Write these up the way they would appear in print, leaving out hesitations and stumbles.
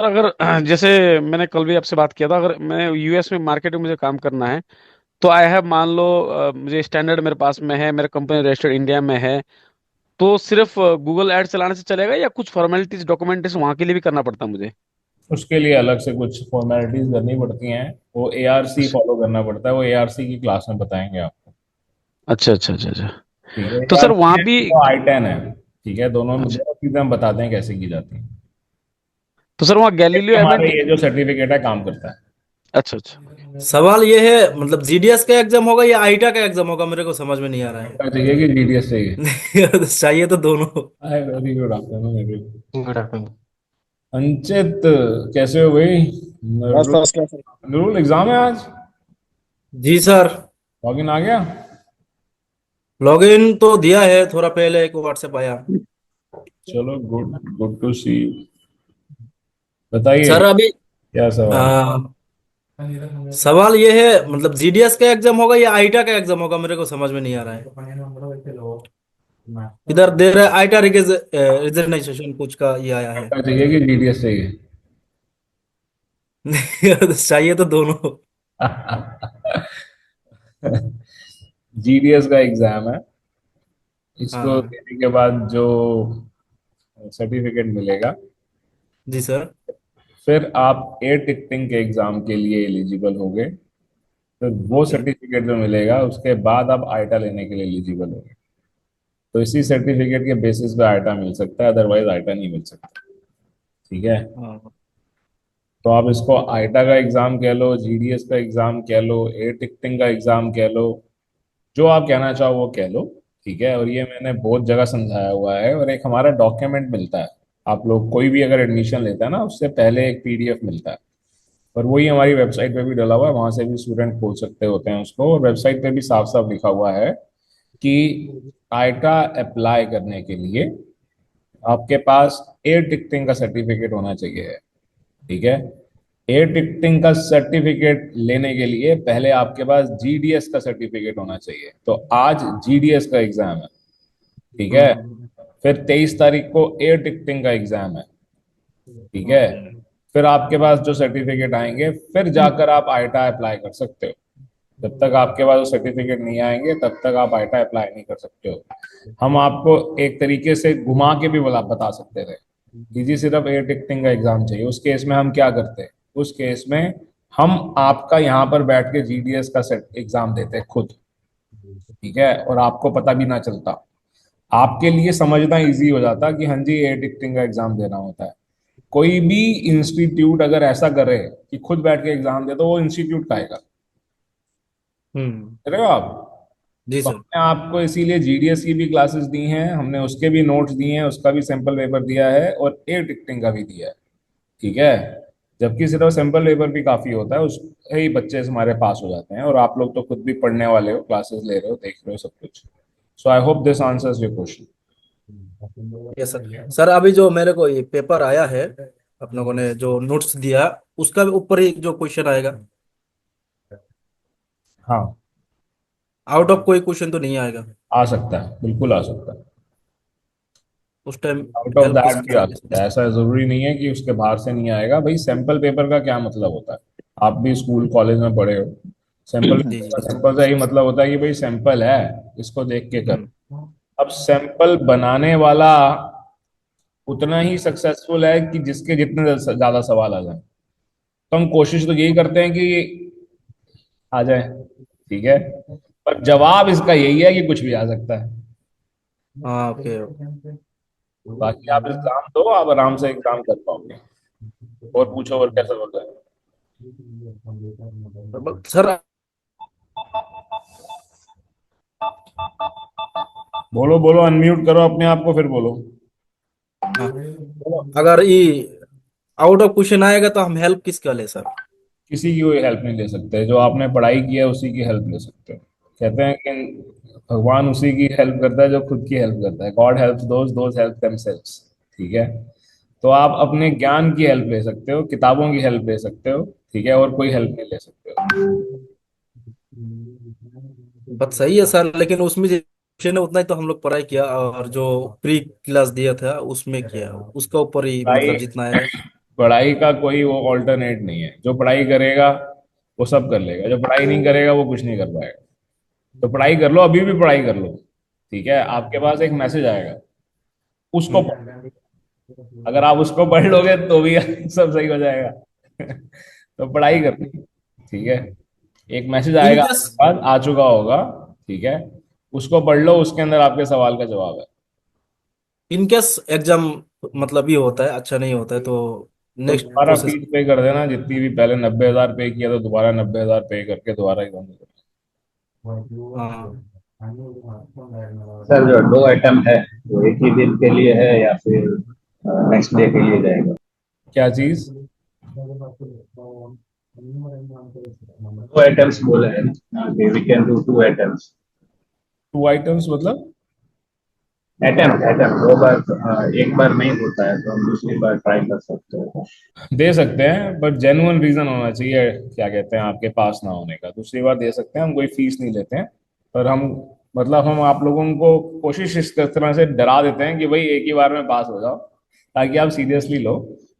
अगर जैसे मैंने कल भी आपसे बात किया था, अगर मैं यूएस में मार्केट में मुझे काम करना है, तो आई हैव, मान लो मुझे स्टैंडर्ड मेरे पास में है, मेरा कंपनी रजिस्टर्ड इंडिया में है, तो सिर्फ गूगल एड चलाने से चलेगा या कुछ फॉर्मेलिटीज डॉक्यूमेंटेशन वहां के लिए भी करना पड़ता है मुझे? उसके लिए अलग से कुछ फॉर्मेलिटीज करनी पड़ती हैं। वो एआरसी अच्छा फॉलो करना पड़ता है, वो एआरसी की क्लास में बताएंगे आपको। अच्छा अच्छा अच्छा अच्छा। ठीक है, तो सर एआरसी वहां है भी। वो आई10 है। ठीक है, दोनों में अच्छा, दोनों चीजें हम बताते हैं कैसे की जाती हैं। तो सर वहाँ इसलिए गैलीलियो हमारा एवेंट। ये जो सर्टिफिकेट है काम करता है। अच्छा अच्छा। सवाल ये है, मतलब जीडीएस का एग्जाम होगा या आईटा का एग्जाम होगा, मेरे को समझ में नहीं आ रहा है। क्या चाहिए कि जीडीएस चाहिए? नहीं, चाहिए तो दोनों। Hi, very good afternoon everyone. Good afternoon. Anchit, कैसे हो भाई? बस नरूल, फर्स्ट क्लास। नरूल एग्जाम है आज? जी सर। लॉगिन आ गया? लॉगिन तो दिया है, थोड़ा पहले एक व्हाट्सएप आया। चलो, गुड, गुड टू सी। बताइए, सर अभी क्या सवाल है? आ, सवाल ये है, मतलब जीडीएस का एग्जाम होगा या आईटा का एग्जाम होगा, मेरे को समझ में नहीं आ रहा है। इधर दे रहा है आईटा रिजर्वेशन कुछ का ये आया है। क्या चाहिए कि जीडीएस चाहिए? नहीं, चाहिए तो दोनों। जीडीएस का एग्जाम है। इसको हाँ। देने के बाद जो सर्टिफिकेट मिलेगा, जी सर। फिर आप एयर टिकटिंग के एग्जाम के लिए एलिजिबल होगे। फिर वो ओके। सर्टिफिकेट जो मिलेगा उसके बाद आप आईटा लेने के लिए एलिजिबल होगे। तो इसी सर्टिफिकेट के बेसिस पे आईटा मिल सकता है, अदरवाइज आईटा नहीं मिल सकता। ठीक है। हाँ। तो आप इसको आईटा का एग्जाम कह लो, जीडीएस का एग्जाम कह लो, एयर टिकटिंग का एग्जाम कह लो, जो आप कहना चाहो वो कह लो। ठीक है, और ये मैंने बहुत जगह समझाया हुआ है, और एक हमारा डॉक्यूमेंट मिलता है। आप लोग कोई भी अगर एडमिशन लेता है ना, उससे पहले एक पीडीएफ मिलता है। और वही हमारी वेबसाइट पे भी डला हुआ है, वहां से भी स्टूडेंट खोल सकते होते हैं उसको। और वेबसाइट पे भी साफ साफ लिखा हुआ है कि आईटा अप्लाई करने के लिए आपके पास एयर टिकटिंग का सर्टिफिकेट होना चाहिए। ठीक है। एयर टिकटिंग का सर्टिफिकेट लेने के लिए पहले आपके पास जीडीएस का सर्टिफिकेट होना चाहिए। तो आज जीडीएस का एग्जाम है। ठीक है। हम्म। फिर 23 तारीख को एयर टिकटिंग का एग्जाम है। ठीक है। ओके। फिर आपके पास जो सर्टिफिकेट आएंगे, फिर जाकर आप आईटा अप्लाई कर सकते हो। जब तक आपके पास वो सर्टिफिकेट नहीं आएंगे तब तक आप आईटा अप्लाई नहीं कर सकते हो। हम आपको एक तरीके से घुमा के भी बता सकते थे कि जी सिर्फ एयर टिकटिंग का एग्जाम चाहिए। उस केस में हम क्या करते हैं, उस केस में हम आपका यहाँ पर बैठ के जीडीएस का सेट एग्जाम देते खुद। ठीक है, और आपको पता भी ना चलता। आपके लिए समझना इजी हो जाता कि हाँ जी एयर टिकटिंग का एग्जाम देना होता है। कोई भी इंस्टीट्यूट अगर ऐसा करे कि खुद बैठ के एग्जाम दे, तो वो इंस्टीट्यूट का आएगा। हम्म। कर रहे हो आप? जी तो सर। हमने आपको इसीलिए जीडीएस की भी क्लासेस दी हैं, हमने उसके भी नोट्स दिए हैं, उसका भी सैंपल पेपर दिया है, और एयर टिकटिंग का भी दिया है। ठीक है। जबकि सिर्फ सैंपल पेपर भी काफी होता है, उससे ही बच्चे हमारे पास हो जाते हैं। और आप लोग तो खुद भी पढ़ने वाले हो, क्लासेस ले रहे हो, देख रहे हो सब कुछ। So I hope this answers your question. Yes sir. Sir अभी जो मेरे को ये पेपर आया है, आप लोगों ने जो नोट्स दिया, उसका भी ऊपर ही जो क्वेश्चन आएगा, हाँ, आउट ऑफ कोई क्वेश्चन तो नहीं आएगा आ सकता है, बिल्कुल आ सकता है। उस time? Out of help that किस भी आ तरह सकता है, से? ऐसा जरूरी नहीं है कि उसके बाहर से नहीं आएगा। भाई सैंपल पेपर का क्या मतलब होता है? आप भी स्कूल कॉलेज में पढ़े हो। सैंपल जी पेपर का जी। सिंपल सा ही मतलब होता है कि भाई सैंपल है, इसको देख के कर। हम्म। अब सैंपल बनाने वाला उतना ही सक्सेसफुल है कि जिसके जितने ज्यादा सवाल आ जाए। तो हम कोशिश तो यही करते हैं कि आ जाए। ठीक है। पर जवाब इसका यही है कि कुछ भी आ सकता है। हाँ, ओके ओके। बाकी आप एग्जाम दो, आप आराम से एग्जाम कर पाओगे। और पूछो, और कैसा होता है? सर बोलो बोलो, अनम्यूट करो अपने आप को, फिर बोलो। हाँ, अगर ये आउट ऑफ क्वेश्चन आएगा तो हम हेल्प किसका ले सर? किसी की कोई हेल्प नहीं ले सकते, जो आपने पढ़ाई की है उसी की हेल्प ले सकते हो। कहते हैं कि भगवान उसी की हेल्प करता है जो खुद की हेल्प करता है। God help those help themselves. ठीक है। तो आप अपने ज्ञान की हेल्प ले सकते हो, किताबों की हेल्प ले सकते हो। ठीक है, और कोई हेल्प नहीं ले सकते हो। बात सही है सर, लेकिन उसमें जो क्वेश्चन है उतना ही तो हम लोग पढ़ाई किया, और जो प्री क्लास दिया था उसमें किया, उसका ऊपर ही भाई मतलब जितना आएगा। पढ़ाई का कोई वो ऑल्टरनेट नहीं है। जो पढ़ाई करेगा वो सब कर लेगा, जो पढ़ाई नहीं करेगा वो कुछ नहीं कर पाएगा। तो पढ़ाई कर लो, अभी भी पढ़ाई कर लो, ठीक है। आपके पास एक मैसेज आएगा, उसको अगर आप उसको पढ़ लोगे तो भी सब सही हो जाएगा। तो पढ़ाई कर लो, ठीक है। एक मैसेज इन आएगा केस आपके पास, आ चुका होगा, ठीक है। उसको पढ़ लो, उसके अंदर आपके सवाल का जवाब है। इन केस एग्जाम मतलब ये होता है, अच्छा नहीं होता है, तो तो नेक्स्ट दोबारा प्रोसेस। फीस पे कर देना, जितनी भी पहले 90,000 पे किया, तो दोबारा 90,000 पे करके दोबारा एग्जाम दे देना। हाँ सर जो 2 अटेम्प्ट है वो एक ही दिन के लिए है या फिर नेक्स्ट डे के लिए जाएगा? क्या चीज? 2 अटेम्प्ट्स बोले हैं we can do 2 attempts. 2 items मतलब? अटेम्प्ट अटेम्प्ट 2 बार, एक बार नहीं होता है तो हम दूसरी बार ट्राई कर सकते हैं। दे सकते हैं, बट जेन्युइन रीजन होना चाहिए, क्या कहते हैं, आपके पास ना होने का। दूसरी बार दे सकते हैं, हम कोई फीस नहीं लेते हैं। पर हम, मतलब हम आप लोगों को कोशिश इस तरह से डरा देते हैं कि भाई एक ही बार में पास हो जाओ, ताकि आप सीरियसली लो।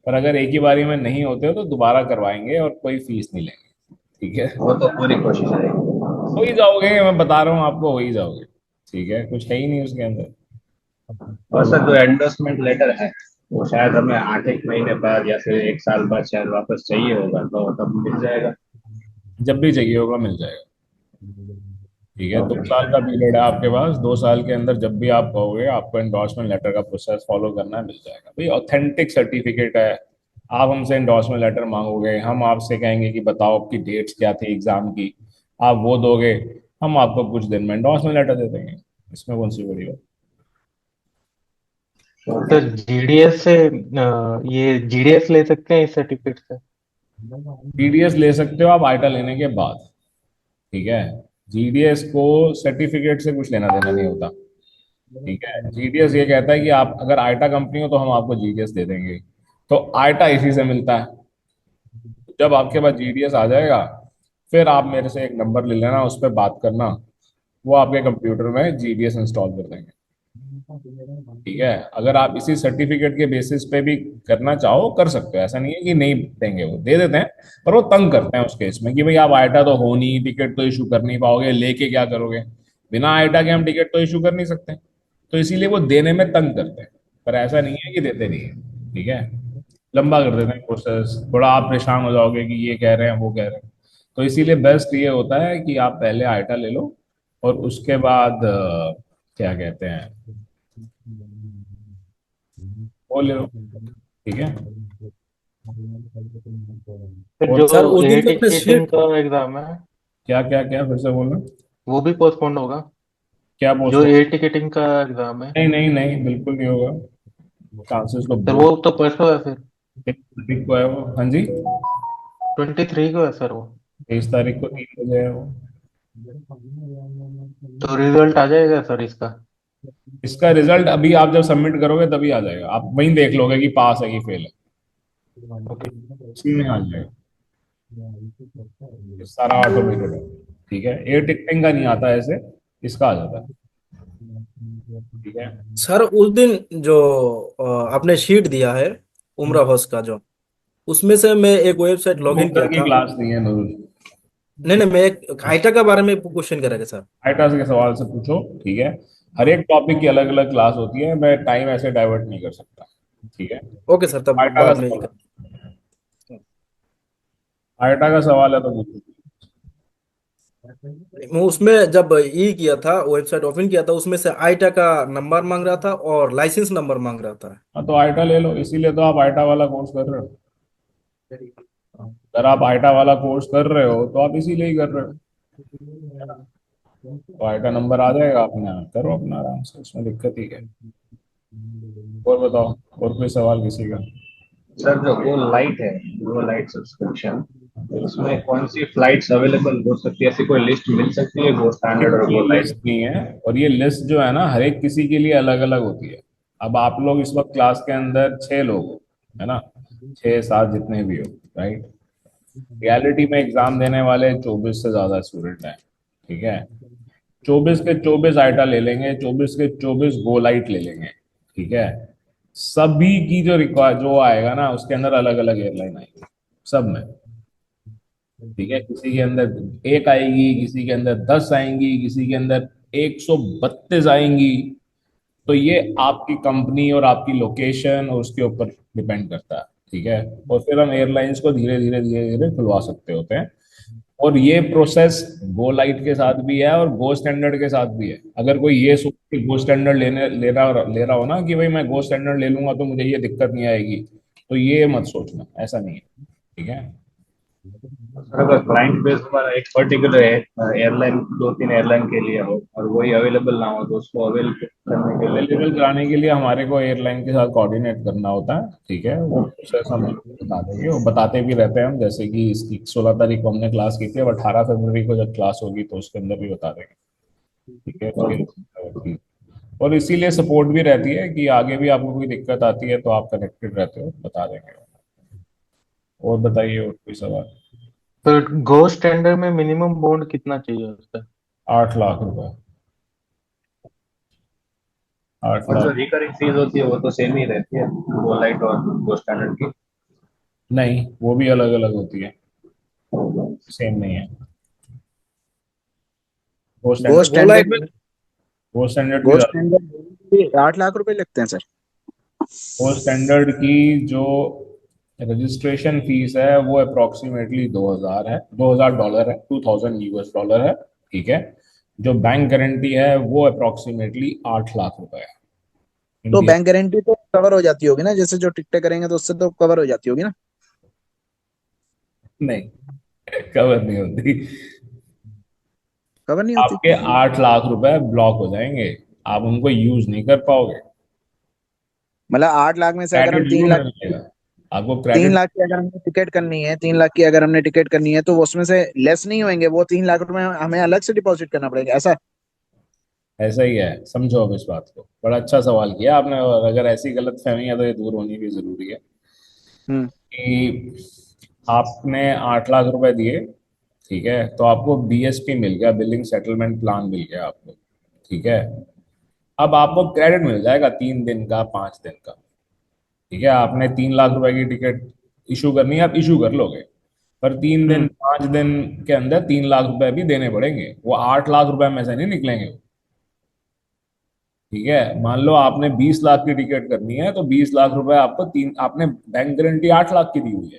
पर अगर एक ही बारी में नहीं होते हो तो दोबारा करवाएंगे और कोई फीस नहीं लेंगे, ठीक है। वो तो पूरी कोशिश रहेगी। हो ही जाओगे, मैं बता रहा हूँ आपको, हो ही जाओगे, ठीक है। कुछ है ही नहीं उसके अंदर। और सर जो एंडोर्समेंट लेटर है वो शायद हमें 8 एक महीने बाद या फिर 1 साल बाद शायद वापस चाहिए होगा, तो तब मिल जाएगा? जब भी चाहिए होगा मिल जाएगा, ठीक है। दो ओके। साल का पीरियड है आपके पास, 2 साल के अंदर जब भी आप कहोगे आपको एंडोर्समेंट लेटर का प्रोसेस फॉलो करना है, मिल जाएगा भाई। ऑथेंटिक सर्टिफिकेट है। आप हमसे एंडोर्समेंट लेटर मांगोगे, हम आपसे कहेंगे कि बताओ आपकी डेट्स क्या थी एग्जाम की, आप वो दोगे, हम आपको कुछ दिन में एंडोर्समेंट लेटर दे देंगे। इसमें कौन सी बड़ी बात? ओके। सर जीडीएस से ये जीडीएस ले सकते हैं इस सर्टिफिकेट से? जीडीएस ले सकते हो आप आइटा लेने के बाद, ठीक है। जीडीएस को सर्टिफिकेट से कुछ लेना देना नहीं होता, ठीक है। जीडीएस ये कहता है कि आप अगर आइटा कंपनी हो तो हम आपको जीडीएस दे देंगे। तो आइटा इसी से मिलता है। जब आपके पास जीडीएस आ जाएगा, फिर आप मेरे से एक नंबर ले लेना, उस पर बात करना, वो आपके कंप्यूटर में जीडीएस इंस्टॉल कर देंगे, ठीक है। अगर आप इसी सर्टिफिकेट के बेसिस पे भी करना चाहो कर सकते हो, ऐसा नहीं है कि नहीं देंगे, वो दे देते हैं। पर वो तंग करते हैं उस केस में कि भाई आप आइटा तो हो नहीं, टिकट तो इशू कर नहीं पाओगे, लेके क्या करोगे। बिना आइटा के हम टिकट तो इशू कर नहीं सकते, तो इसीलिए वो देने में तंग करते हैं। पर ऐसा नहीं है कि देते नहीं है, ठीक है। लंबा कर देते हैं प्रोसेस, थोड़ा आप परेशान हो जाओगे कि ये कह रहे हैं वो कह रहे हैं। तो इसीलिए बेस्ट ये होता है कि आप पहले आइटा ले लो, और उसके बाद क्या कहते हैं, वो ले लो, ठीक है। सर और जो सर उस एयर दिन तो अपने टिकटिंग शीट। का एग्जाम है क्या क्या क्या, फिर से बोलना। वो भी पोस्टपोन्ड होगा? क्या जो पोस्ट हो? एयर टिकटिंग का एग्जाम है नहीं नहीं नहीं, बिल्कुल नहीं होगा। चांसेस तो सर, बहुत। वो तो परसों है फिर। 23 तारीख को है वो, हाँ जी। 23 को है सर वो। 23 तारीख को 3 बजे है वो। तो रिजल्ट आ जाएगा सर इसका? इसका रिजल्ट अभी आप जब सबमिट करोगे तभी आ जाएगा, आप वहीं देख लोगे कि पास है कि फेल है, ओके। उसी में आ जाएगा। ये सारा ऑटोमेटेड है, ठीक है। एयर टिकटिंग का नहीं आता ऐसे, इसका आ जाता है, ठीक है। सर उस दिन जो आपने शीट दिया है उम्र हौस का जो, उसमें से मैं एक वेबसाइट लॉगिन कंप्यूटर किया की था। क्लास नहीं है नूर। नहीं नहीं, मैं एक आइटा के बारे में क्वेश्चन करेगा सर। आईटास के सवाल से पूछो, ठीक है। हर एक टॉपिक की अलग अलग क्लास होती है, मैं टाइम ऐसे डाइवर्ट नहीं कर सकता, ठीक है। ओके सर, तब आईटा का बाद में सवाल, आईटा का सवाल है तो पूछो। मैं उसमें जब ये किया था, वेबसाइट ओपन किया था, उसमें से आइटा का नंबर मांग रहा था और लाइसेंस नंबर मांग रहा था। हाँ तो आईटा ले लो, इसीलिए तो आप आईटा वाला कोर्स कर रहे हो। अगर आप आईटा वाला कोर्स कर रहे हो तो आप इसीलिए ही कर रहे हो, तो आईटा नंबर आ जाएगा, अपने आप करो अपना आराम से, उसमें दिक्कत ही है। और बताओ, और कोई सवाल किसी का? सर जो वो लाइट है, वो लाइट सब्सक्रिप्शन, उसमें कौन सी फ्लाइट्स अवेलेबल हो सकती है? ऐसी कोई लिस्ट मिल सकती है वो स्टैंडर्ड और ये वो लिस्ट लाइट? नहीं है, और ये लिस्ट जो है ना हर एक किसी के लिए अलग अलग होती है। अब आप लोग इस वक्त क्लास के अंदर 6 लोग हो, है ना, 6 7 जितने भी हो, राइट। रियलिटी में एग्जाम देने वाले 24 से ज्यादा स्टूडेंट हैं, ठीक है। 24 के 24 आइटा ले लेंगे, 24 के 24 गो लाइट ले लेंगे, ठीक है। सभी की जो रिक्वायर जो आएगा ना उसके अंदर अलग अलग एयरलाइन आएगी सब में। ठीक है, किसी के अंदर एक आएगी, किसी के अंदर 10 आएंगी, किसी के अंदर 132 आएंगी। तो ये आपकी कंपनी और आपकी लोकेशन और उसके ऊपर डिपेंड करता है। ठीक है, और फिर हम एयरलाइंस को धीरे धीरे खुलवा सकते होते हैं। और ये प्रोसेस गो लाइट के साथ भी है और गो स्टैंडर्ड के साथ भी है। अगर कोई ये सोच के गो स्टैंडर्ड ले रहा हो ना कि भाई मैं गो स्टैंडर्ड ले लूंगा तो मुझे ये दिक्कत नहीं आएगी, तो ये मत सोचना, ऐसा नहीं है। ठीक है। सर अगर क्लाइंट बेस हमारा एक पर्टिकुलर एयरलाइन, दो तीन एयरलाइन के लिए हो और वही अवेलेबल ना हो, तो उसको अवेल करने के लिए अवेलेबल कराने के लिए हमारे को एयरलाइन के साथ कोऑर्डिनेट करना होता है। ठीक है, वो प्रोसेस हम बता देंगे, वो बताते भी रहते हैं हम। जैसे कि इसकी 16 तारीख को हमने क्लास की थी, अब 18 फरवरी को जब क्लास होगी तो उसके अंदर भी बता देंगे। ठीक है, फिर और इसीलिए सपोर्ट भी रहती है कि आगे भी आपको कोई दिक्कत आती है तो आप कनेक्टेड रहते हो, बता देंगे। और बताइए, और कोई सवाल? तो गो स्टैंडर्ड में मिनिमम बॉन्ड कितना चाहिए होता है? 8 लाख रुपए। 8 और जो लाख रिकरिंग फीस होती है वो तो सेम ही रहती है, वो लाइट और वो स्टैंडर्ड की। नहीं, वो भी अलग अलग होती है, सेम नहीं है। वो गो स्टैंडर्ड, गो लाइट में स्टैंडर्ड वो स्टैंडर्ड की गो स्टैंडर्ड 8 लाख रुपए लगते हैं सर। वो स्टैंडर्ड की जो रजिस्ट्रेशन फीस है वो अप्रोक्सीमेटली 2000 है, $2000 है, 2000 US डॉलर है। ठीक है, जो बैंक गारंटी है वो अप्रोक्सीमेटली 8 लाख रुपए है तो इंडिया। बैंक गारंटी तो कवर हो जाती होगी ना, जैसे जो टिकटें करेंगे तो उससे तो कवर हो जाती होगी ना। नहीं, कवर नहीं होती। कवर नहीं होती। आपके 8 लाख रुपए ब्लॉक हो जाएंगे, आप उनको यूज नहीं कर पाओगे। मतलब 8 लाख में से अगर हम क्रेडिट तीन जरूर लाख मिलेगा आपको, 3 लाख क्रेडिट। की अगर हमने टिकट करनी है, 3 लाख की अगर हमने टिकट करनी है तो वो उसमें से लेस नहीं होंगे, वो 3 लाख रुपए हमें अलग से डिपॉजिट करना पड़ेगा ऐसा। ऐसा ही है, समझो अब इस बात को। बड़ा अच्छा सवाल किया आपने, और अगर ऐसी गलत फहमी है तो ये दूर होनी भी जरूरी है। हम्म। कि आपने 8 लाख रुपए दिए, ठीक है, तो आपको BSP मिल गया, बिलिंग सेटलमेंट प्लान मिल गया आपको। ठीक है, अब आपको क्रेडिट मिल जाएगा 3 दिन का, 5 दिन का। ठीक है, आपने 3 लाख रुपए की टिकट इशू करनी है, आप इशू कर लोगे। पर 3 दिन, हम्म। 5 दिन के अंदर 3 लाख रुपए भी देने पड़ेंगे, वो 8 लाख रुपए में से नहीं निकलेंगे। ठीक है, मान लो आपने 20 लाख की टिकट करनी है तो 20 लाख रुपए आपको तीन, आपने बैंक गारंटी 8 लाख की दी हुई है।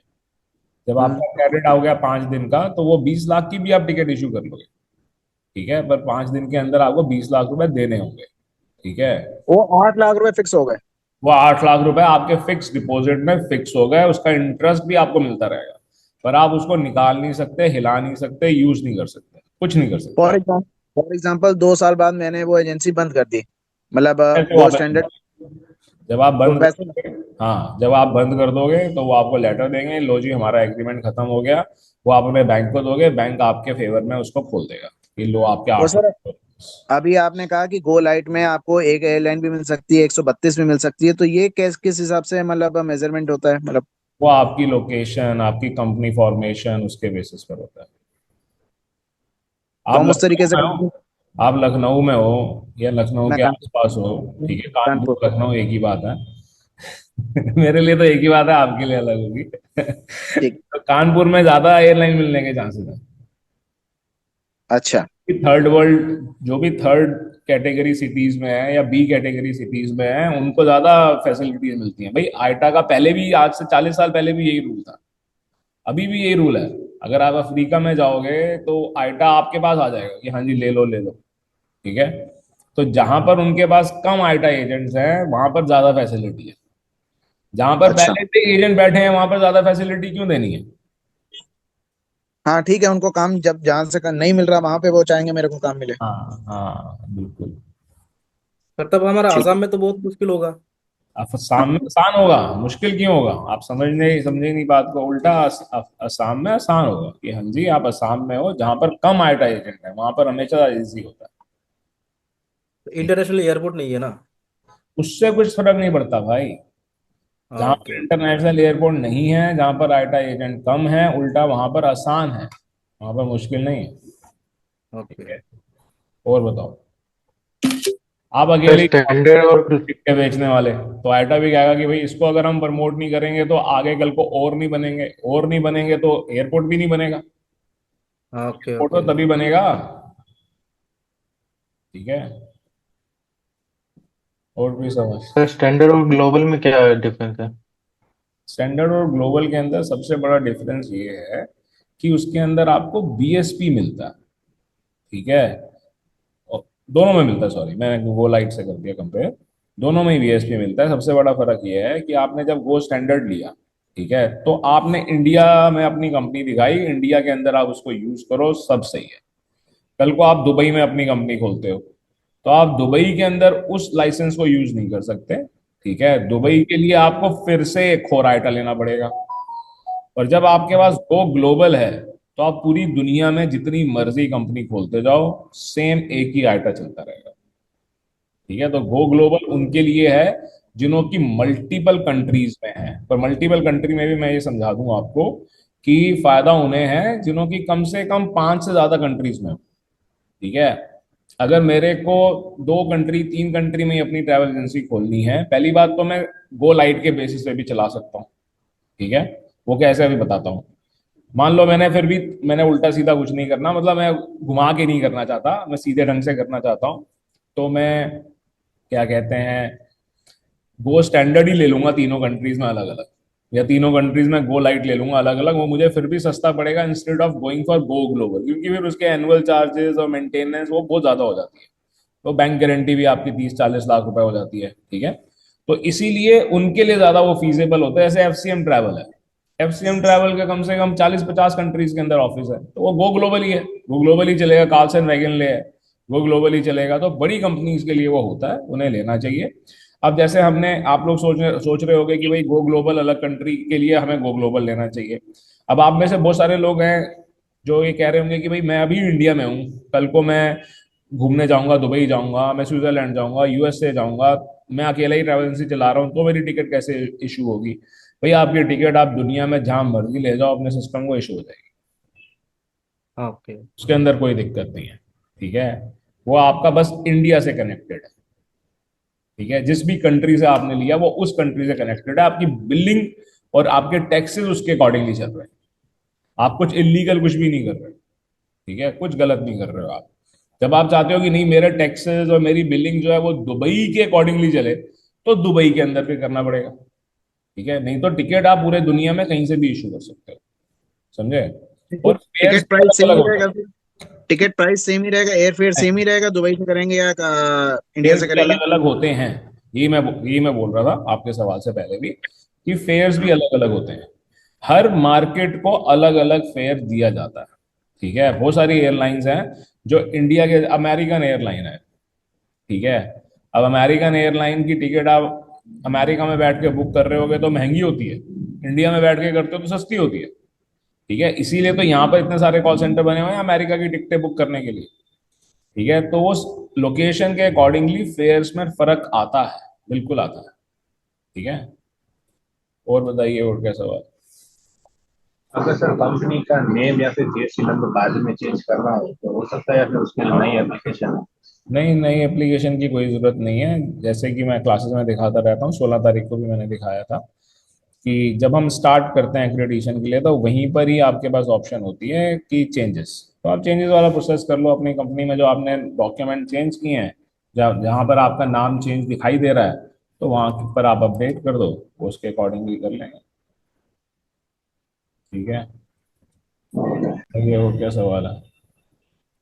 जब हम्म। आपका क्रेडिट आ गया 5 दिन का तो वो 20 लाख की भी आप टिकट इशू कर लोगे। ठीक है, पर 5 दिन के अंदर आपको 20 लाख रुपए देने होंगे। ठीक है, वो 8 लाख रुपए फिक्स हो गए। वो 8 लाख रुपए आपके फिक्स डिपॉजिट में फिक्स हो गए, उसका इंटरेस्ट भी आपको मिलता रहेगा। पर आप उसको निकाल नहीं सकते, हिला नहीं सकते, यूज नहीं कर सकते, कुछ नहीं कर सकते फॉर आप। एग्जाम्पल फॉर एग्जाम्पल 2 साल बाद मैंने वो एजेंसी बंद कर दी, मतलब कैसे गो वापस स्टैंडर्ड, निकालोगे? जब आप तो बंद कर वैसे। दोगे, हाँ, जब आप बंद कर दोगे तो वो आपको लेटर देंगे, लो जी हमारा एग्रीमेंट खत्म हो गया। वो आप अपने बैंक को दोगे, बैंक आपके फेवर में उसको खोल देगा कि लो आपके तो आठ सर लाख अभी आपने कहा कि गो लाइट में आपको एक एयरलाइन भी मिल सकती है, 132 भी मिल सकती है, तो ये किस हिसाब से मतलब मेजरमेंट होता है मतलब। वो आपकी लोकेशन, आपकी कंपनी फॉर्मेशन, उसके बेसिस पर होता है। तो आप हम उस लखनऊ तरीके से में हो, आप लखनऊ में हो या लखनऊ मैं के कानपुर आसपास हो, ठीक है, कानपुर। कानपुर लखनऊ एक ही बात है। मेरे लिए तो एक ही बात है, आपके लिए अलग होगी। ठीक। तो कानपुर में ज्यादा एयरलाइन मिलने के चांसेस हैं। अच्छा। थर्ड वर्ल्ड, जो भी थर्ड कैटेगरी सिटीज में है या बी कैटेगरी सिटीज में है, उनको ज्यादा फैसिलिटीज मिलती हैं। भाई आईटा का पहले भी, आज से 40 साल पहले भी यही रूल था, अभी भी यही रूल है। अगर आप अफ्रीका में जाओगे तो आईटा आपके पास आ जाएगा कि हाँ जी ले लो ले लो। ठीक है, तो जहां पर उनके पास कम आईटा एजेंट्स हैं वहां पर ज्यादा फैसिलिटी है। जहां पर अच्छा। पहले से एजेंट बैठे हैं वहां पर ज्यादा फैसिलिटी क्यों देनी है? हाँ ठीक है, उनको काम जब जहां से नहीं मिल रहा वहां पे वो चाहेंगे मेरे को काम मिले। हाँ हाँ बिल्कुल। सर तब हमारा ठीक। आसाम में तो बहुत मुश्किल होगा। असम में आसान होगा, मुश्किल क्यों होगा? आप समझे नहीं बात को, उल्टा असम में आसान होगा कि हाँ जी आप असम में हो जहां पर कम आईटा एजेंट है, वहां पर हमेशा इजी होता है। ठीक, इंटरनेशनल एयरपोर्ट नहीं है ना। उससे कुछ फर्क नहीं पड़ता भाई। हाँ, जहां पर ओके। इंटरनेशनल एयरपोर्ट नहीं है, जहां पर आईटा एजेंट कम है, उल्टा वहां पर आसान है, वहां पर मुश्किल नहीं है। ठीक ओके। है, और बताओ। आप सर अकेले स्टैंडर्ड और टिकटें बेचने वाले, तो आईटा भी कहेगा कि भाई इसको अगर हम प्रमोट नहीं करेंगे तो आगे कल को और नहीं बनेंगे, और नहीं बनेंगे तो एयरपोर्ट भी नहीं बनेगा। ओके एयरपोर्ट तो ओके। तभी बनेगा। ठीक है। और भी समझ। सर स्टैंडर्ड और ग्लोबल में क्या डिफरेंस है? स्टैंडर्ड और ग्लोबल के अंदर सबसे बड़ा डिफरेंस ये है कि उसके अंदर आपको बीएसपी मिलता है। ठीक है। और दोनों में मिलता है, सॉरी मैंने गो लाइट से कर दिया कंपेयर। दोनों में ही बीएसपी मिलता है। सबसे बड़ा फर्क ये है कि आपने जब गो स्टैंडर्ड लिया, ठीक है, तो आपने इंडिया में अपनी कंपनी दिखाई, इंडिया के अंदर आप उसको यूज करो, सब सही है। कल को आप दुबई में अपनी कंपनी खोलते हो, तो आप दुबई के अंदर उस लाइसेंस को यूज नहीं कर सकते। ठीक है, दुबई के लिए आपको फिर से एक और आइटा लेना पड़ेगा। और जब आपके पास गो ग्लोबल है, तो आप पूरी दुनिया में जितनी मर्जी कंपनी खोलते जाओ, सेम एक ही आइटा चलता रहेगा। ठीक है, तो गो ग्लोबल उनके लिए है जिन्हों की मल्टीपल कंट्रीज में है। पर मल्टीपल कंट्री में भी मैं ये समझा दूं आपको कि फायदा उन्हें है जिन्हों की कम से कम 5 से ज्यादा कंट्रीज में हो। ठीक है। अगर मेरे को 2 कंट्री 3 कंट्री में ही अपनी ट्रैवल एजेंसी खोलनी है, पहली बात तो मैं गो लाइट के बेसिस पे भी चला सकता हूँ। ठीक है। वो कैसे अभी बताता हूँ। मान लो मैंने फिर भी, मैंने उल्टा सीधा कुछ नहीं करना, मतलब मैं घुमा के नहीं करना चाहता, मैं सीधे ढंग से करना चाहता हूँ। तो मैं क्या कहते हैं, गो स्टैंडर्ड ही ले लूंगा तीनों कंट्रीज में अलग अलग, या तीनों कंट्रीज में गो लाइट ले लूंगा अलग अलग। वो मुझे फिर भी सस्ता पड़ेगा instead of going for go global, क्योंकि फिर उसके एनुअल चार्जेस और मेंटेनेंस वो बहुत ज्यादा हो जाती है। तो बैंक गारंटी भी आपकी 30-40 लाख रुपए हो जाती है। ठीक है। तो इसीलिए उनके लिए ज्यादा वो फीजेबल होता है। जैसे एफसीएम ट्रैवल है, एफसीएम ट्रैवल के कम से कम 40-50 कंट्रीज के अंदर ऑफिस है, तो वो गो ग्लोबल ही है, गो ग्लोबल ही चलेगा। कार्लसन वैगन ले है, वो ग्लोबल ही चलेगा। तो बड़ी कंपनीज के लिए वो होता है, उन्हें लेना चाहिए। अब जैसे हमने, आप लोग सोच रहे होंगे कि भाई गो ग्लोबल अलग कंट्री के लिए हमें गो ग्लोबल लेना चाहिए। अब आप में से बहुत सारे लोग हैं जो ये कह रहे होंगे कि भाई मैं अभी इंडिया में हूँ, कल को मैं घूमने जाऊंगा, दुबई जाऊंगा, मैं स्विट्जरलैंड जाऊंगा, यूएसए जाऊंगा, मैं अकेला ही ट्रैवल एजेंसी चला रहा हूँ, तो मेरी टिकट कैसे इशू होगी? भाई आपकी टिकट आप दुनिया में जहां मर्जी ले जाओ, अपने सिस्टम को इशू हो जाएगी। ओके। उसके अंदर कोई दिक्कत नहीं है। ठीक है। वो आपका बस इंडिया से कनेक्टेड है। ठीक है, जिस भी कंट्री से आपने लिया वो उस कंट्री से कनेक्टेड है। आपकी बिलिंग और आपके टैक्सेस उसके अकॉर्डिंगली चल रहे हैं। आप कुछ इलीगल कुछ भी नहीं कर रहे। ठीक है, कुछ गलत नहीं कर रहे हो आप। जब आप चाहते हो कि नहीं मेरे टैक्सेस और मेरी बिलिंग जो है वो दुबई के अकॉर्डिंगली चले, तो दुबई के अंदर फिर करना पड़ेगा। ठीक है, नहीं तो टिकट आप पूरे दुनिया में कहीं से भी इशू कर सकते हो। समझे? और फेयर्स टिकट प्राइस अलग सेम अलग ही होता रहेगा है। फिर? टिकट प्राइस सेम ही रहेगा, एयर फेयर सेम ही रहेगा, दुबई से करेंगे या इंडिया फेयर्स से भी करेंगे? अलग अलग होते हैं। यही मैं बोल रहा था आपके सवाल से पहले भी, कि फेयर्स भी अलग अलग होते हैं। हर मार्केट को अलग अलग फेयर दिया जाता है। ठीक है, बहुत सारी एयरलाइंस हैं जो इंडिया के, अमेरिकन एयरलाइन है। ठीक है। अब अमेरिकन एयरलाइन की टिकट आप अमेरिका में बैठ के बुक कर रहे होगे तो महंगी होती है, इंडिया में बैठ के करते हो तो सस्ती होती है। ठीक है, इसीलिए तो यहाँ पर इतने सारे कॉल सेंटर बने हुए हैं अमेरिका की टिकटें बुक करने के लिए। ठीक है, तो वो लोकेशन के अकॉर्डिंगली फेयर्स में फर्क आता है, बिल्कुल आता है। ठीक है। और बताइए, और क्या सवाल? अगर सर कंपनी का नेम या फिर जीएसटी नंबर बाद में चेंज करना हो तो हो सकता है, या फिर उसके लिए नई एप्लीकेशन है? नहीं, नई एप्लीकेशन की कोई ज़रूरत नहीं है। जैसे कि मैं क्लासेस में दिखाता रहता हूँ, 16 तारीख को भी मैंने दिखाया था कि जब हम स्टार्ट करते हैं एक्रेडिटेशन के लिए, तो वहीं पर ही आपके पास ऑप्शन होती है कि चेंजेस। तो आप चेंजेस वाला प्रोसेस कर लो अपनी कंपनी में, जो आपने डॉक्यूमेंट जहाँ किए हैं, जहाँ पर आपका नाम चेंज दिखाई दे रहा है, तो वहाँ पर आप अपडेट कर दो, वो उसके अकॉर्डिंगली कर लेंगे। ठीक है। ये और क्या सवाल है?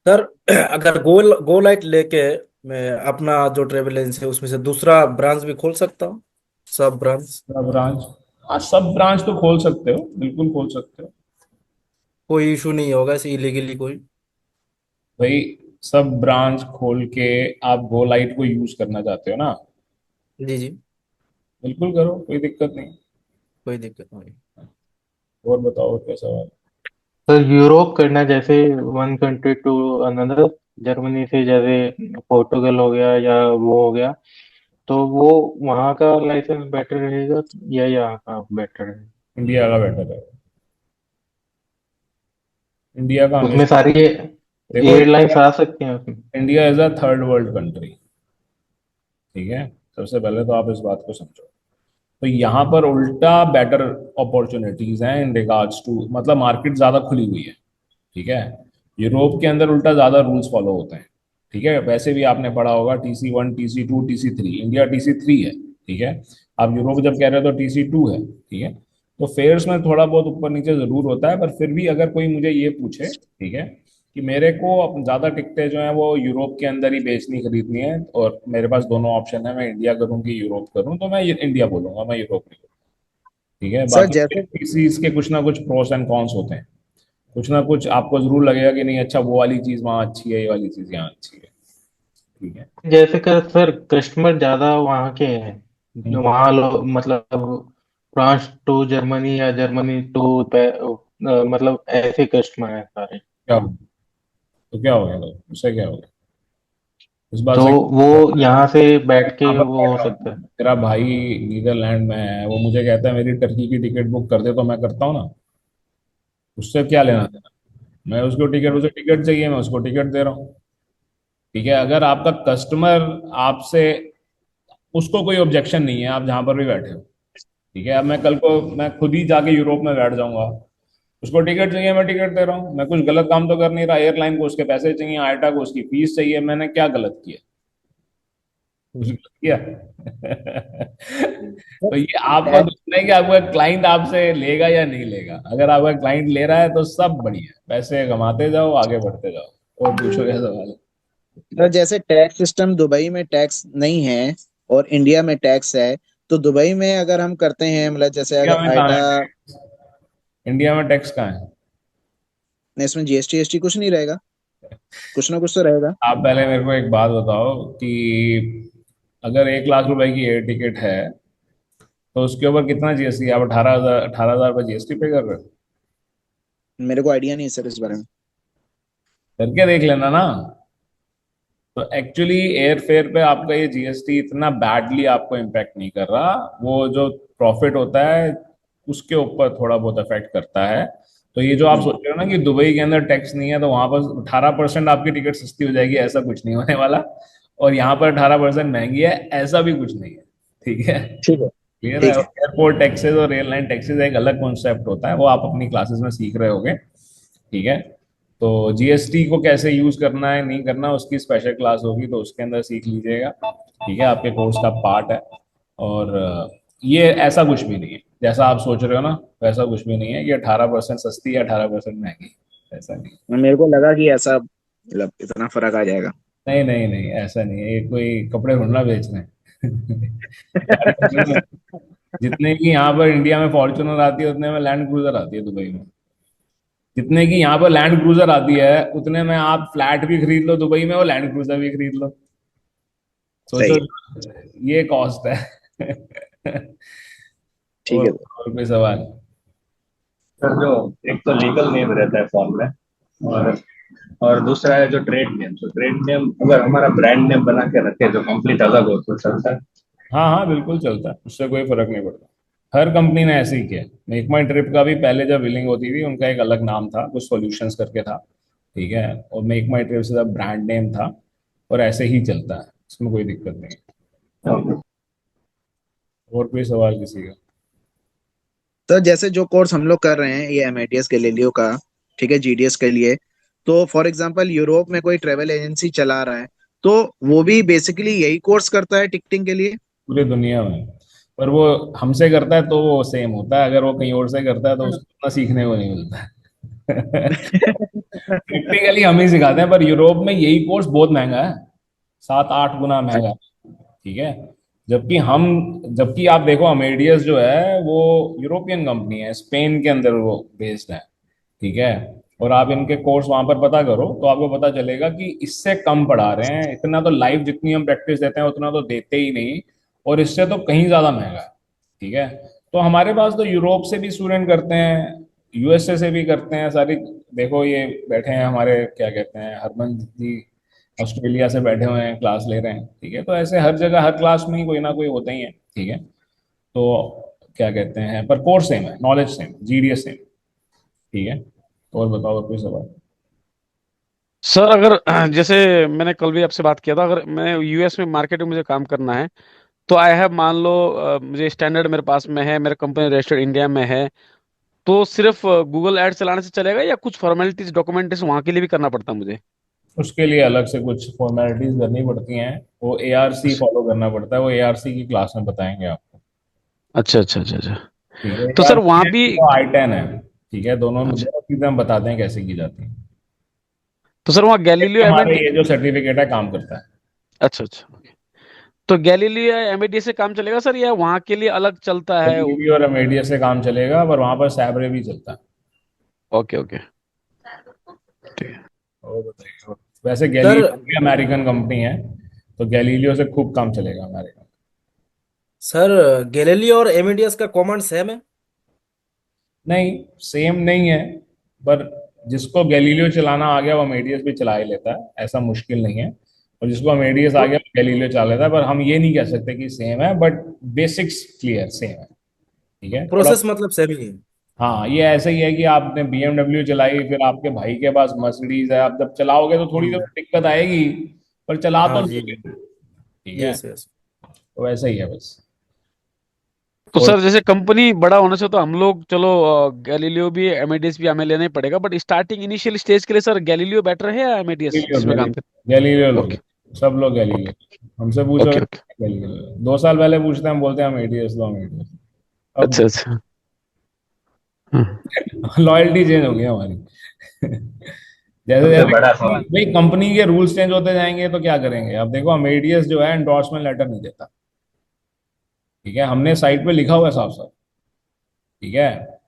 सर अगर गो लाइट लेके मैं अपना जो ट्रेवल एजेंसी है उसमें से दूसरा ब्रांच भी खोल सकता हूँ, सब ब्रांच? ब्रांच? हाँ, सब ब्रांच तो खोल सकते हो, बिल्कुल खोल सकते हो। कोई इशू नहीं होगा ऐसे इलीगली कोई? भाई, सब ब्रांच खोल के आप गो लाइट को यूज करना चाहते हो ना? जी जी। बिल्कुल करो, कोई दिक्कत नहीं। कोई दिक्कत नहीं। और बताओ, और क्या सवाल? सर यूरोप करना, जैसे one country to another, Germany से जैसे पोर्टुगल हो गया या वो हो गया, तो वो वहाँ का लाइसेंस बेटर रहेगा या यहाँ का बेटर रहेगा? इंडिया का बेटर है। इंडिया का उसमें हमेशा। सारी देखो, एयरलाइंस आ सकती हैं उसमें? India is a third world country. ठीक है, सबसे पहले तो आप इस बात को समझो। तो यहाँ पर उल्टा बेटर अपॉर्चुनिटीज हैं इन रिगार्ड्स टू, मतलब मार्केट ज्यादा खुली हुई है। ठीक है, यूरोप के अंदर उल्टा ज्यादा रूल्स फॉलो होते हैं। ठीक है, वैसे भी आपने पढ़ा होगा TC1 TC2 TC3, India TC3 है। ठीक है, आप यूरोप जब कह रहे हो तो TC2 है। ठीक है, तो फेयर्स में थोड़ा बहुत ऊपर नीचे जरूर होता है, पर फिर भी अगर कोई मुझे ये पूछे, ठीक है, कि मेरे को ज्यादा टिकटें जो है वो यूरोप के अंदर ही बेचनी खरीदनी है और मेरे पास दोनों ऑप्शन है, मैं इंडिया करूँ कि यूरोप करूँ, तो मैं इंडिया बोलूंगा, मैं यूरोप नहीं करूँ। ठीक है, सर बाकी जैसे किसी इसके कुछ ना कुछ प्रोस एंड कॉन्स होते हैं, कुछ ना कुछ आपको जरूर लगेगा कि नहीं अच्छा वो वाली चीज वहां अच्छी है, ये वाली चीज यहाँ अच्छी है। ठीक है। जैसे कर सर कस्टमर ज्यादा वहाँ के हैं, हम्म, वहाँ लोग मतलब फ्रांस टू जर्मनी या जर्मनी टू मतलब ऐसे कस्टमर हैं सारे। क्या हो, तो क्या हो गया, तो उससे क्या हो गया, इस बात तो से वो यहाँ से बैठ के यहाँ पर वो पढ़ हो रहा सकता हूँ, है। मेरा भाई नीदरलैंड में है, वो मुझे कहता है मेरी टर्की की टिकट बुक कर दे, तो मैं करता हूँ ना, उससे क्या लेना देना। मैं उसको टिकट, उसे टिकट चाहिए, मैं उसको टिकट दे रहा हूँ। ठीक है, अगर आपका कस्टमर आपसे, उसको कोई ऑब्जेक्शन नहीं है, आप जहां पर भी बैठे हो। ठीक है, अब मैं कल को मैं खुद ही जाके यूरोप में बैठ जाऊंगा, उसको टिकट चाहिए, मैं टिकट दे रहा हूँ, मैं कुछ गलत काम तो कर नहीं रहा। एयरलाइन को उसके पैसे चाहिए, आईटा को उसकी फीस चाहिए, मैंने क्या गलत किया, कुछ गलत किया? तो ये आपका दुश्मन है कि आपका क्लाइंट आपसे लेगा या नहीं लेगा। अगर आपका क्लाइंट ले रहा है तो सब बढ़िया, पैसे कमाते जाओ, आगे बढ़ते जाओ, और पूछो क्या सवाल है। सर जैसे टैक्स सिस्टम दुबई में टैक्स नहीं है और इंडिया में टैक्स है, तो दुबई में अगर हम करते हैं मतलब जैसे इंडिया अगर में कहाँ आईटा, है, इंडिया में टैक्स कहाँ है? इसमें जीएसटी एसटी कुछ नहीं रहेगा, कुछ ना कुछ तो रहेगा। आप पहले मेरे को एक बात बताओ कि अगर 1 लाख रुपए की एयर टिकट है तो उसके ऊपर कितना GST, आप 18,000 रुपये GST पे कर रहे हो? मेरे को आइडिया नहीं है सर इस बारे में। करके देख लेना ना। तो एक्चुअली एयर फेयर पे आपका ये GST इतना बैडली आपको इम्पैक्ट नहीं कर रहा, वो जो प्रॉफिट होता है उसके ऊपर थोड़ा बहुत इफेक्ट करता है। तो ये जो आप हम्म, सोच रहे हो ना कि दुबई के अंदर टैक्स नहीं है तो वहां पर 18% आपकी टिकट सस्ती हो जाएगी, ऐसा कुछ नहीं होने वाला। और यहाँ पर 18% महंगी है, ऐसा भी कुछ नहीं है। ठीक है, ठीक है। क्लियर है। ठीक है। एयरपोर्ट टैक्सेस और एयरलाइन टैक्सेस एक अलग कॉन्सेप्ट होता है, वो आप अपनी क्लासेस में सीख रहे होगे। ठीक है, तो GST को कैसे यूज करना है नहीं करना उसकी स्पेशल क्लास होगी, तो उसके अंदर सीख लीजिएगा। ठीक है, आपके कोर्स का पार्ट है। और ये ऐसा कुछ भी नहीं है जैसा आप सोच रहे हो ना, वैसा कुछ भी नहीं है कि 18% सस्ती है 18% महंगी, ऐसा नहीं। मेरे को लगा कि ऐसा मतलब इतना फर्क आ जाएगा। नहीं नहीं नहीं, ऐसा नहीं है, ये कोई कपड़े थोड़ा बेच रहे हैं। यार, जितने की यहाँ पर इंडिया में फॉर्च्यूनर आती है उतने में लैंड क्रूजर आती है दुबई में। जितने की यहाँ पर लैंड क्रूजर आती है उतने में आप फ्लैट भी खरीद लो दुबई में और लैंड क्रूजर भी खरीद लो। सही सोचो, है। ये कॉस्ट है। ठीक है। और कोई सवाल? सर जो एक तो लीगल नेम रहता है फॉर्म में, और और दूसरा है जो ट्रेड नेम। तो ट्रेड नेम अगर हमारा ब्रांड नेम बना के रखे जो कंप्लीट अलग हो तो चलता है। हाँ हाँ बिल्कुल चलता है, उससे कोई फर्क नहीं पड़ता। हर कंपनी ने ऐसे ही किया। मेक माई ट्रिप का भी पहले जब बिलिंग होती थी उनका एक अलग नाम था, कुछ सॉल्यूशंस करके था। ठीक है, और मेक माई ट्रिप से ब्रांड नेम था, और ऐसे ही चलता है, इसमें कोई दिक्कत नहीं है। तो और कोई सवाल किसी का? तो जैसे जो कोर्स हम लोग कर रहे हैं ये एमआईटीएस गैलीलियो का, ठीक है, जीडीएस के लिए, तो फॉर एग्जांपल यूरोप में कोई ट्रेवल एजेंसी चला रहा है, तो वो भी बेसिकली यही कोर्स करता है टिकटिंग के लिए। पूरे दुनिया में। पर वो हमसे करता है तो वो सेम होता है, अगर वो कहीं और से करता है तो उसको उतना सीखने को नहीं मिलता है। प्रैक्टिकली हम ही सिखाते हैं, पर यूरोप में यही कोर्स बहुत महंगा है, 7-8 गुना महंगा है। ठीक है, जबकि आप देखो अमेडियस जो है वो यूरोपियन कंपनी है, स्पेन के अंदर वो बेस्ड है। ठीक है, और आप इनके कोर्स वहां पर पता करो तो आपको पता चलेगा कि इससे कम पढ़ा रहे हैं, इतना तो लाइव जितनी हम प्रैक्टिस देते हैं उतना तो देते ही नहीं, और इससे तो कहीं ज्यादा महंगा है। ठीक है, तो हमारे पास तो यूरोप से भी स्टूडेंट करते हैं, USA से भी करते हैं सारी। देखो ये बैठे हैं हमारे, क्या कहते हैं, हरमन जी, ऑस्ट्रेलिया से बैठे हुए हैं, क्लास ले रहे हैं। ठीक है, तो ऐसे हर जगह हर क्लास में ही कोई ना कोई होते ही है। ठीक है, तो क्या कहते हैं, पर कोर्स सेम है, नॉलेज सेम, GDS सेम। ठीक है, और बताओ, और कोई सवाल? सर अगर जैसे मैंने कल भी आपसे बात किया था, अगर मैं यूएस में मार्केट में मुझे काम करना है, तो आई हैव मान लो मुझे स्टैंडर्ड मेरे पास में है, मेरा कंपनी रजिस्टर्ड इंडिया में है, तो सिर्फ गूगल एड चलाने से चलेगा या कुछ फॉर्मेलिटीज डॉक्यूमेंटेशन वहां के लिए भी करना पड़ता है मुझे? उसके लिए अलग से कुछ फॉर्मेलिटीज करनी पड़ती हैं। वो एआरसी अच्छा फॉलो करना पड़ता है, वो एआरसी की क्लास में बताएंगे आपको। अच्छा अच्छा अच्छा अच्छा। ठीक है, तो सर एआरसी वहां है भी। तो आई10 है। ठीक है, दोनों में अच्छा, दोनों चीजें हम बताते हैं कैसे की जाती हैं। तो सर वहाँ गैलीलियो हमारे एमएडी। ये जो सर्टिफिकेट है काम करता है। अच्छा अच्छा। तो गैलीलियो या एमएडी से काम चलेगा सर, या वहाँ के लिए अलग चलता है? टीवी और एमएडीएस से काम चलेगा, पर वहां पर सैबरे भी चलता है। ओके ओके, ठीक है। और बताइए, वैसे सर गैलीलियो भी अमेरिकन कंपनी है, तो गैलीलियो से खूब काम चलेगा अमेरिका। सर गैलीलियो और एमेडियस का कॉमन सेम है? नहीं, सेम नहीं है, पर जिसको गैलीलियो चलाना आ गया वो अमेडियस भी चला ही लेता है, ऐसा मुश्किल नहीं है। और जिसको अमेडियस आ गया वो गैलीलियो चला लेता है, पर हम ये नहीं कह सकते कि सेम है, बट बेसिक्स क्लियर सेम है। ठीक है, थोड़ा। प्रोसेस मतलब सेम ही है। हाँ, ये ऐसे ही है कि आपने बीएमडब्ल्यू चलाई, फिर आपके भाई के पास मर्सिडीज है, आप जब चलाओगे तो थोड़ी तो हम्म, दिक्कत आएगी, पर चला तो हाँ जी। लोगे। ठीक है, यस यस। तो वैसा ही है बस। तो और सर जैसे कंपनी बड़ा होने से तो हम लोग चलो गैलीलियो भी एमएडीएस भी हमें लेना ही पड़ेगा, बट स्टार्टिंग इनिशियल स्टेज के लिए सर गैलीलियो बेटर है या एमएडीएस गैलीलियो जिसमें काम गैलीलियो कर? गैलीलियो लोग, ओके सब लोग गैलीलियो। हमसे पूछोगे ओके ओके। गैलीलियो, 2 साल पहले पूछते हैं, हम बोलते हैं हम एटीएस लो, हम एटीएस। अब अच्छा अच्छा। हाँ। लॉयल्टी चेंज हो गई हमारी। जैसे सबसे जैसे बड़ा सवाल। भाई कंपनी के रूल्स चेंज होते जाएंगे तो क्या करेंगे। अब देखो, हम एटीएस जो है एंडोर्समेंट लेटर नहीं देता। ठीक है, हमने साइट पे लिखा हुआ है साफ साफ। ठीक है,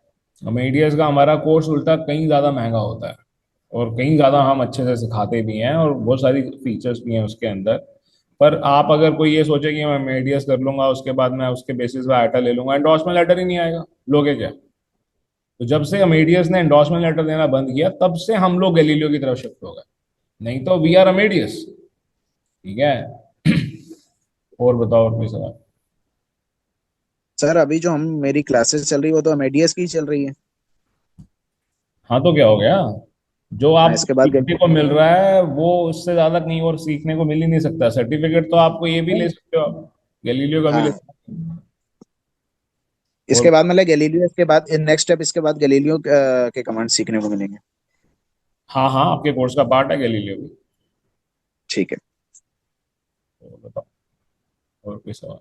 हम एटीएस का हमारा कोर्स उल्टा कहीं ज़्यादा महंगा होता है, और कहीं ज़्यादा हम अच्छे से सिखाते भी हैं, और बहुत सारी फीचर्स भी हैं उसके अंदर। पर आप अगर कोई ये सोचे कि मैं एटीएस कर लूंगा, उसके बाद मैं उसके बेसिस पे आइटा ले लूंगा, एंडोर्समेंट लेटर ही नहीं आएगा, लोगे क्या। तो जब से अमेडियस ने एंडोर्समेंट लेटर देना बंद किया, तब से हम लोग गैलीलियो की तरफ शिफ्ट हो गए, नहीं तो वी आर अमेडियस। ठीक है। और बताओ, और कोई सवाल? सर अभी जो हम मेरी क्लासेस चल रही है वो तो एमएडीएस की ही चल रही है। हाँ, तो क्या हो गया, जो हाँ, आपको इसके बाद सीखने को मिल रहा है वो उससे ज्यादा कहीं और सीखने को मिल ही नहीं सकता। सर्टिफिकेट तो आपको ये भी ले सकते हो आप, गैलीलियो का भी ले हाँ, सकते हो। और इसके बाद मतलब गैलीलियो, इसके बाद नेक्स्ट स्टेप इसके बाद गैलीलियो के कमांड सीखने को मिलेंगे। हाँ हाँ, आपके कोर्स का पार्ट है गैलीलियो भी। ठीक है। तो बताओ, और कोई सवाल?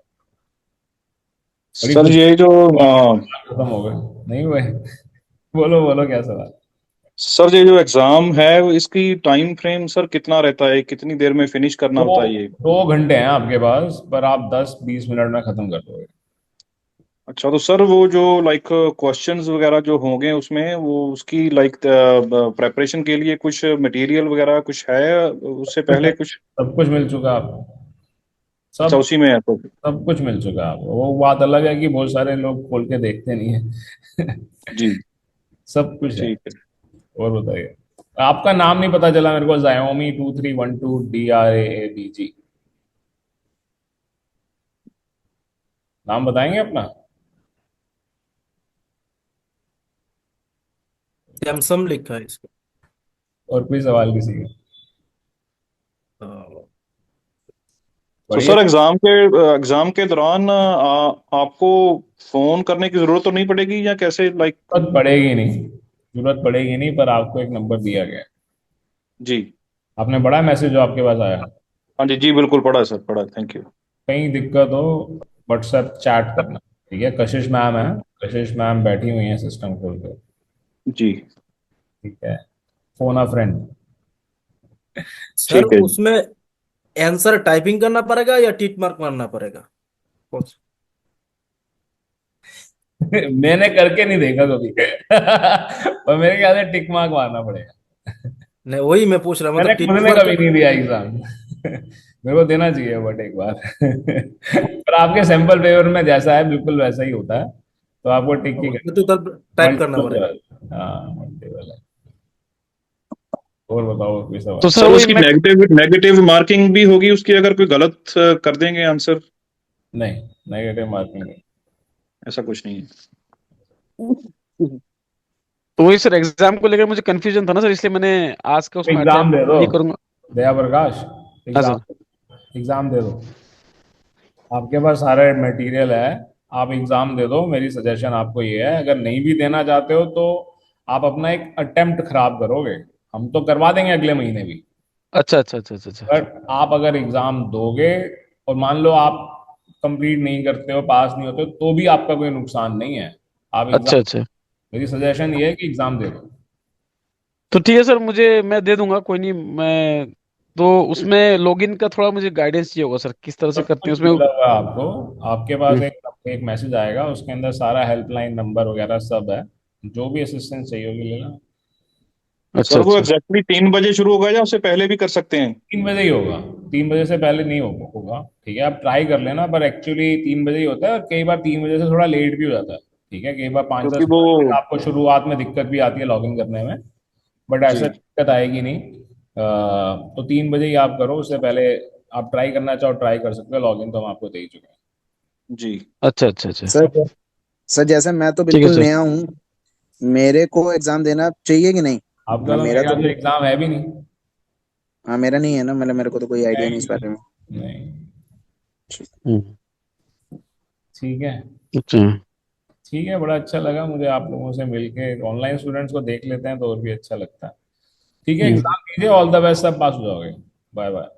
बड़ी सर खुशी, ये जो खत्म हो गए नहीं हुए? बोलो बोलो, क्या सवाल? सर ये जो एग्जाम है इसकी टाइम फ्रेम सर कितना रहता है, कितनी देर में फिनिश करना दो होता है ये? 2 घंटे हैं आपके पास, पर आप 10-20 मिनट में खत्म कर दोगे। अच्छा, तो सर वो जो लाइक क्वेश्चंस वगैरह जो होंगे उसमें वो उसकी लाइक प्रेपरेशन के लिए कुछ मटेरियल वगैरह कुछ है उससे पहले कुछ? सब कुछ मिल चुका है आपको, अच्छा, सब उसी में है तो? सब कुछ मिल चुका है आपको। वो बात अलग है कि बहुत सारे लोग खोल के देखते नहीं है। जी, सब कुछ है। ठीक है। और बताइए, आपका नाम नहीं पता चला मेरे को, Xiaomi 2312 DRAABG। नाम बताएंगे अपना? सैमसंग लिखा है इसको। और कोई सवाल किसी का? हाँ। तो बढ़िया। सर एग्जाम के दौरान आपको फोन करने की जरूरत तो नहीं पड़ेगी या कैसे लाइक? जरूरत पड़ेगी नहीं, जरूरत पड़ेगी नहीं, पर आपको एक नंबर दिया गया है। जी। आपने बड़ा मैसेज जो आपके पास आया, हाँ जी जी, बिल्कुल पढ़ा है सर, पढ़ा है, थैंक यू। कहीं दिक्कत हो व्हाट्सएप चैट करना। ठीक है, कशिश मैम है, कशिश मैम बैठी हुई है सिस्टम खोल के। जी, ठीक है, फोन अ फ्रेंड। सर ठीक है। उसमें आंसर टाइपिंग करना पड़ेगा या टिक मार्क मारना पड़ेगा? कौन सा? मैंने करके नहीं देखा कभी। और मेरे ख्याल से टिक मार्क मारना पड़ेगा। नहीं, वही मैं पूछ रहा मैंने मतलब खुद टिक ने मार्क। कभी नहीं दिया एग्जाम। मेरे को देना चाहिए बट एक बार। पर आपके सैंपल पेपर में जैसा है बिल्कुल वैसा ही होता है, तो आपको टिक ही उसमें करना तो टाइप करना मल्टीपल। पड़ेगा। हाँ, मल्टीपल है। और बताओ, कोई तो सवाल? सर सर वही उसकी मैं। नेगेटिव नेगेटिव मार्किंग भी होगी उसकी अगर कोई गलत कर देंगे आंसर? नहीं, नेगेटिव मार्किंग नहीं। ऐसा कुछ नहीं है। तो वही सर, एग्जाम को लेकर मुझे कंफ्यूजन था ना सर, इसलिए मैंने आज का उसमें एग्जाम दे अटेम्प्ट दो नहीं करूंगा। दया प्रकाश, हाँ एग्जाम सर। एग्जाम दे दो। आपके पास सारा मटेरियल है, आप एग्जाम दे दो। मेरी सजेशन आपको ये है, अगर नहीं भी देना चाहते हो तो आप अपना एक अटेम्प्ट खराब करोगे। हम तो करवा देंगे अगले महीने भी, अच्छा अच्छा अच्छा अच्छा अच्छा। बट आप अगर एग्जाम दोगे और मान लो आप कंप्लीट नहीं करते हो, पास नहीं होते हो, तो भी आपका कोई नुकसान नहीं है। आप अच्छा एग्जाम, अच्छा। मेरी सजेशन ये है कि एग्जाम दे दो। तो ठीक है सर, मुझे मैं दे दूंगा, कोई नहीं। मैं तो उसमें लॉगिन का थोड़ा मुझे गाइडेंस चाहिए होगा सर, किस तरह से सब करते कुछ हैं उसमें। मिला हुआ है आपको। आपके पास हम्म, एक एक मैसेज आएगा, उसके अंदर सारा हेल्पलाइन नंबर वगैरह सब है। जो भी असिस्टेंस चाहिए होगी लेना। अच्छा सर वो अच्छा। एग्जैक्टली 3 बजे शुरू होगा या उससे पहले भी कर सकते हैं? 3 बजे ही होगा, 3 बजे से पहले नहीं होगा। ठीक है, आप ट्राई कर लेना, पर एक्चुअली 3 बजे ही होता है, और कई बार 3 बजे से थोड़ा लेट भी हो जाता है। ठीक है, कई बार पाँच क्योंकि दस वो, मिनट तक आपको शुरुआत में दिक्कत भी आती है लॉगिन करने में, बट ऐसे जी दिक्कत आएगी नहीं। तो 3 बजे ही आप करो, उससे पहले आप ट्राई करना चाहो ट्राई कर सकते हो। लॉगिन तो हम आपको दे ही चुके हैं। जी। अच्छा अच्छा अच्छा। सर सर जैसे मैं तो ठीक है बिल्कुल सर। नया हूँ, मेरे को एग्जाम देना चाहिए कि नहीं? आपका तो मेरा मेरे तो ख्याल से एग्जाम है भी नहीं। हाँ, मेरा नहीं है ना, मतलब मेरे को तो कोई है आइडिया नहीं ही इस बारे में। नहीं। नहीं। हम्म। ठीक है। अच्छा। ठीक है, बड़ा अच्छा लगा मुझे आप लोगों से मिलके। ऑनलाइन स्टूडेंट्स को देख लेते हैं तो और भी अच्छा लगता है। ठीक है, हम्म। एग्जाम दीजिए, ऑल द बेस्ट, सब पास हो जाओगे। Bye bye.